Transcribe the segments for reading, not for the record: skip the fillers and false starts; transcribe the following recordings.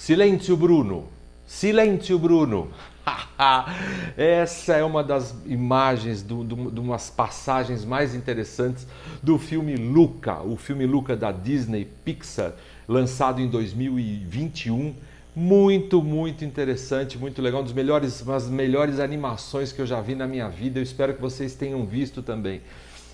Silêncio, Bruno! Silêncio, Bruno! Essa é uma das imagens, de umas passagens mais interessantes do filme Luca, o filme Luca da Disney Pixar, lançado em 2021. Muito, muito interessante, muito legal, uma das melhores animações que eu já vi na minha vida. Eu espero que vocês tenham visto também.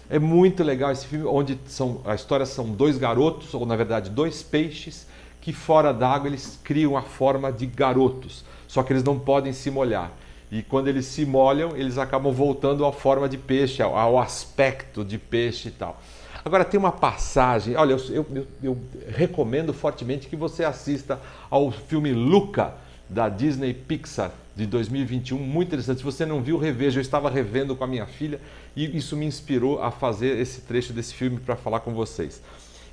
É muito legal esse filme, onde a história são dois garotos, ou na verdade dois peixes, que fora d'água eles criam a forma de garotos, só que eles não podem se molhar. E quando eles se molham, eles acabam voltando à forma de peixe, ao aspecto de peixe e tal. Agora tem uma passagem, olha, eu recomendo fortemente que você assista ao filme Luca, da Disney Pixar, de 2021, muito interessante. Se você não viu, reveja. Eu estava revendo com a minha filha e isso me inspirou a fazer esse trecho desse filme para falar com vocês.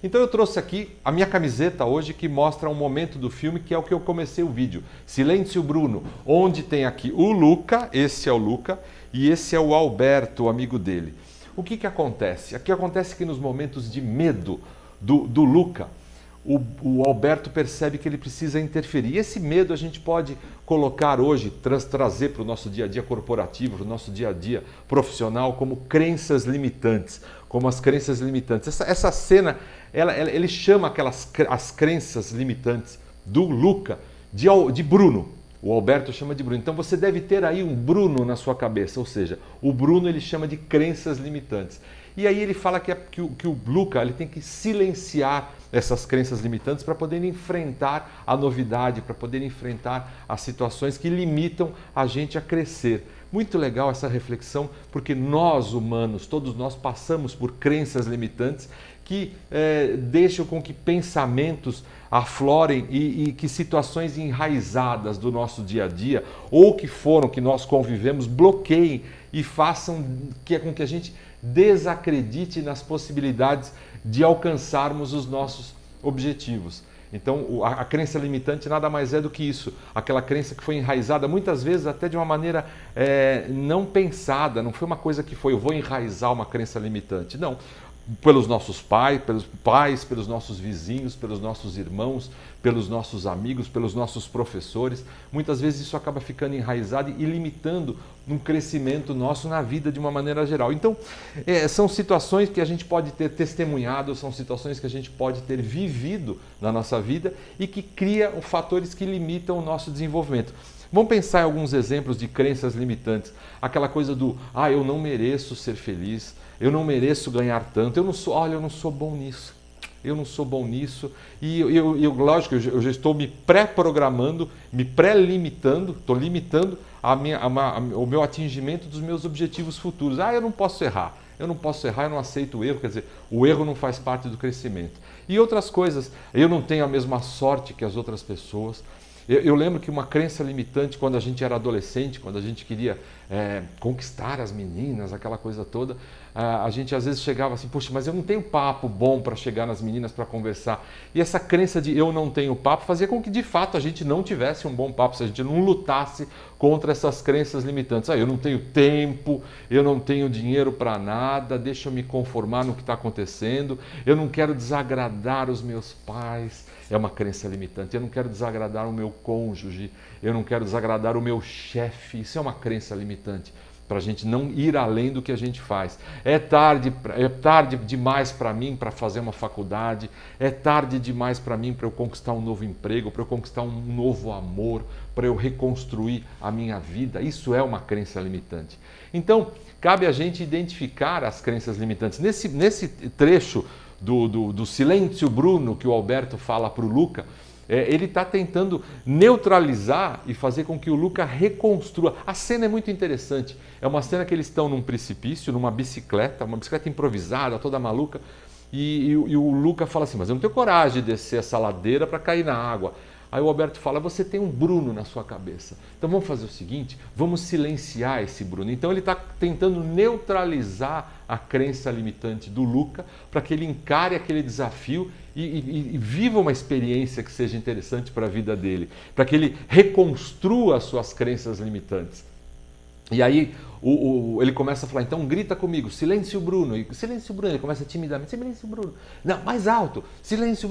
Então eu trouxe aqui a minha camiseta hoje que mostra um momento do filme que é o que eu comecei o vídeo. Silêncio, Bruno, onde tem aqui o Luca, esse é o Luca, e esse é o Alberto, o amigo dele. O que acontece? Aqui acontece que nos momentos de medo do Luca, o Alberto percebe que ele precisa interferir. E esse medo a gente pode colocar hoje, trazer para o nosso dia a dia corporativo, para o nosso dia a dia profissional, como crenças limitantes, como as crenças limitantes. Essa cena, ele chama as crenças limitantes do Luca de Bruno. O Alberto chama de Bruno. Então você deve ter aí um Bruno na sua cabeça, ou seja, o Bruno ele chama de crenças limitantes. E aí ele fala que o Luca ele tem que silenciar essas crenças limitantes para poder enfrentar a novidade, para poder enfrentar as situações que limitam a gente a crescer. Muito legal essa reflexão, porque nós humanos, todos nós passamos por crenças limitantes que deixam com que pensamentos aflorem e que situações enraizadas do nosso dia a dia ou que nós convivemos bloqueiem e façam com que a gente desacredite nas possibilidades de alcançarmos os nossos objetivos. Então, a crença limitante nada mais é do que isso, aquela crença que foi enraizada, muitas vezes até de uma maneira não pensada, não foi uma coisa que eu vou enraizar uma crença limitante, não. Pelos nossos pais, pelos nossos vizinhos, pelos nossos irmãos, pelos nossos amigos, pelos nossos professores. Muitas vezes isso acaba ficando enraizado e limitando um crescimento nosso na vida de uma maneira geral. Então, são situações que a gente pode ter testemunhado, são situações que a gente pode ter vivido na nossa vida e que criam fatores que limitam o nosso desenvolvimento. Vamos pensar em alguns exemplos de crenças limitantes. Aquela coisa do, eu não mereço ser feliz, eu não mereço ganhar tanto, eu não sou bom nisso. Eu não sou bom nisso. E lógico, eu já estou me pré-programando, me pré-limitando, estou limitando o meu atingimento dos meus objetivos futuros. Eu não posso errar. Eu não aceito o erro, quer dizer, o erro não faz parte do crescimento. E outras coisas, eu não tenho a mesma sorte que as outras pessoas. Eu lembro que uma crença limitante quando a gente era adolescente, quando a gente queria conquistar as meninas, aquela coisa toda, a gente às vezes chegava assim, puxa, mas eu não tenho papo bom para chegar nas meninas para conversar. E essa crença de eu não tenho papo fazia com que de fato a gente não tivesse um bom papo, se a gente não lutasse contra essas crenças limitantes. Eu não tenho tempo, eu não tenho dinheiro para nada, deixa eu me conformar no que está acontecendo, eu não quero desagradar os meus pais. É uma crença limitante. Eu não quero desagradar o meu cônjuge, eu não quero desagradar o meu chefe. Isso é uma crença limitante para a gente não ir além do que a gente faz. É tarde demais para mim para fazer uma faculdade, é tarde demais para mim para eu conquistar um novo emprego, para eu conquistar um novo amor, para eu reconstruir a minha vida. Isso é uma crença limitante. Então, cabe a gente identificar as crenças limitantes. Nesse trecho do Silêncio, Bruno, que o Alberto fala para o Luca, ele está tentando neutralizar e fazer com que o Luca reconstrua. A cena é muito interessante. É uma cena que eles estão num precipício, numa bicicleta, uma bicicleta improvisada, toda maluca, e o Luca fala assim, mas eu não tenho coragem de descer essa ladeira para cair na água. Aí o Alberto fala, você tem um Bruno na sua cabeça. Então vamos fazer o seguinte, vamos silenciar esse Bruno. Então ele está tentando neutralizar a crença limitante do Luca para que ele encare aquele desafio e viva uma experiência que seja interessante para a vida dele, para que ele reconstrua as suas crenças limitantes. E aí ele começa a falar, então grita comigo, silêncio Bruno, e silêncio Bruno, ele começa timidamente, silêncio Bruno, não, mais alto, silêncio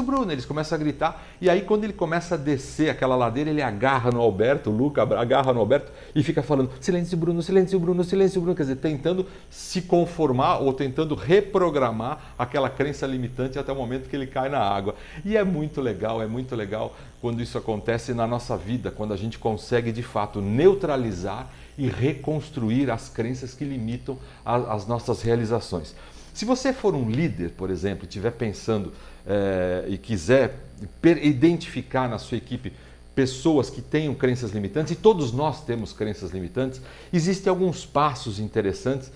Bruno, eles começam a gritar, e aí quando ele começa a descer aquela ladeira, ele agarra no Alberto, o Luca agarra no Alberto e fica falando, silêncio Bruno, quer dizer, tentando se conformar ou tentando reprogramar aquela crença limitante até o momento que ele cai na água. E é muito legal quando isso acontece na nossa vida, quando a gente consegue de fato neutralizar e reconstruir as crenças que limitam as nossas realizações. Se você for um líder, por exemplo, e estiver pensando e quiser identificar na sua equipe pessoas que tenham crenças limitantes, e todos nós temos crenças limitantes, existem alguns passos interessantes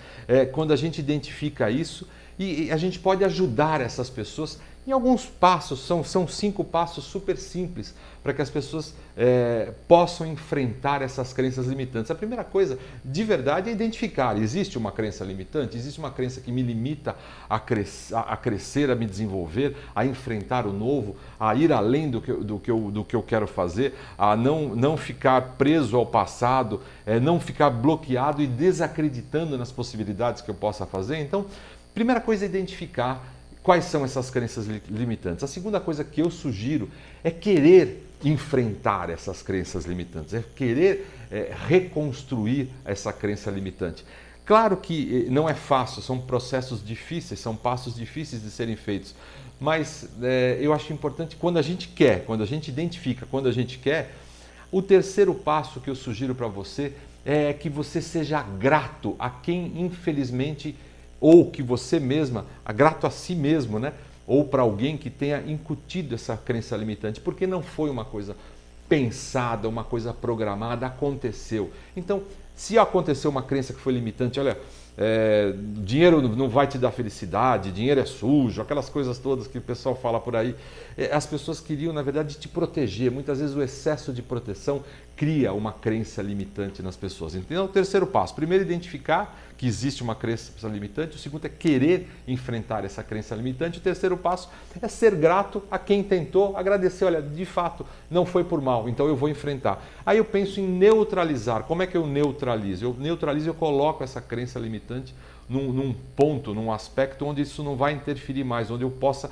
quando a gente identifica isso e a gente pode ajudar essas pessoas em alguns passos, são 5 passos super simples para que as pessoas possam enfrentar essas crenças limitantes. A primeira coisa, de verdade, é identificar, existe uma crença limitante, existe uma crença que me limita a crescer, a me desenvolver, a enfrentar o novo, a ir além do que eu quero fazer, a não ficar preso ao passado, não ficar bloqueado e desacreditando nas possibilidades que eu possa fazer. Então, primeira coisa é identificar quais são essas crenças limitantes. A segunda coisa que eu sugiro é querer enfrentar essas crenças limitantes, é querer reconstruir essa crença limitante. Claro que não é fácil, são processos difíceis, são passos difíceis de serem feitos, mas eu acho importante quando a gente quer, quando a gente identifica, quando a gente quer, o terceiro passo que eu sugiro para você é que você seja grato a quem infelizmente ou que você mesma, grato a si mesmo, né? Ou para alguém que tenha incutido essa crença limitante, porque não foi uma coisa pensada, uma coisa programada, aconteceu. Então, se aconteceu uma crença que foi limitante, olha, dinheiro não vai te dar felicidade, dinheiro é sujo, aquelas coisas todas que o pessoal fala por aí, as pessoas queriam, na verdade, te proteger. Muitas vezes o excesso de proteção cria uma crença limitante nas pessoas. Então, o terceiro passo, primeiro identificar que existe uma crença limitante, o segundo é querer enfrentar essa crença limitante, o terceiro passo é ser grato a quem tentou, agradecer, olha, de fato, não foi por mal, então eu vou enfrentar. Aí eu penso em neutralizar. Como é que eu neutralizo? Eu coloco essa crença limitante num ponto, num aspecto onde isso não vai interferir mais, onde eu possa,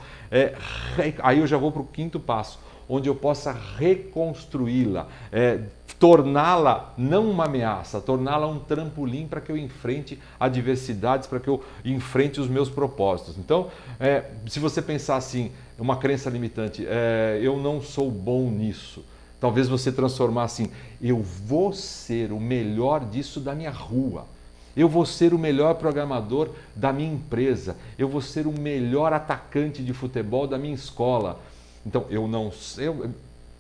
aí eu já vou para o quinto passo, onde eu possa reconstruí-la, torná-la não uma ameaça, torná-la um trampolim para que eu enfrente adversidades, para que eu enfrente os meus propósitos. Então, se você pensar assim, uma crença limitante, eu não sou bom nisso, talvez você transformar assim, eu vou ser o melhor disso da minha rua. Eu vou ser o melhor programador da minha empresa. Eu vou ser o melhor atacante de futebol da minha escola. Então,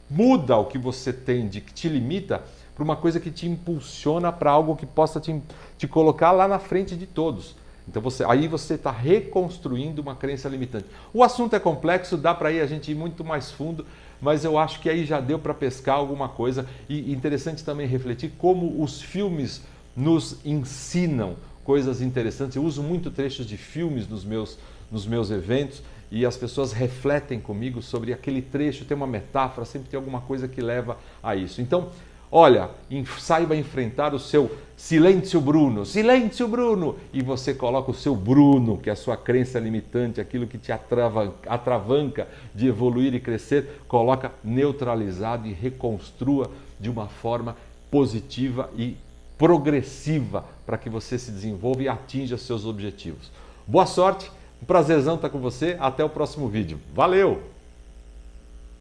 muda o que você tem que te limita para uma coisa que te impulsiona para algo que possa te colocar lá na frente de todos. Então, aí você está reconstruindo uma crença limitante. O assunto é complexo, dá para a gente ir muito mais fundo, mas eu acho que aí já deu para pescar alguma coisa. E interessante também refletir como os filmes nos ensinam coisas interessantes. Eu uso muito trechos de filmes nos meus eventos e as pessoas refletem comigo sobre aquele trecho, tem uma metáfora, sempre tem alguma coisa que leva a isso. Então, olha, saiba enfrentar o seu silêncio Bruno, e você coloca o seu Bruno, que é a sua crença limitante, aquilo que te atravanca de evoluir e crescer, coloca neutralizado e reconstrua de uma forma positiva e progressiva para que você se desenvolva e atinja seus objetivos. Boa sorte, um prazerzão estar com você, até o próximo vídeo. Valeu!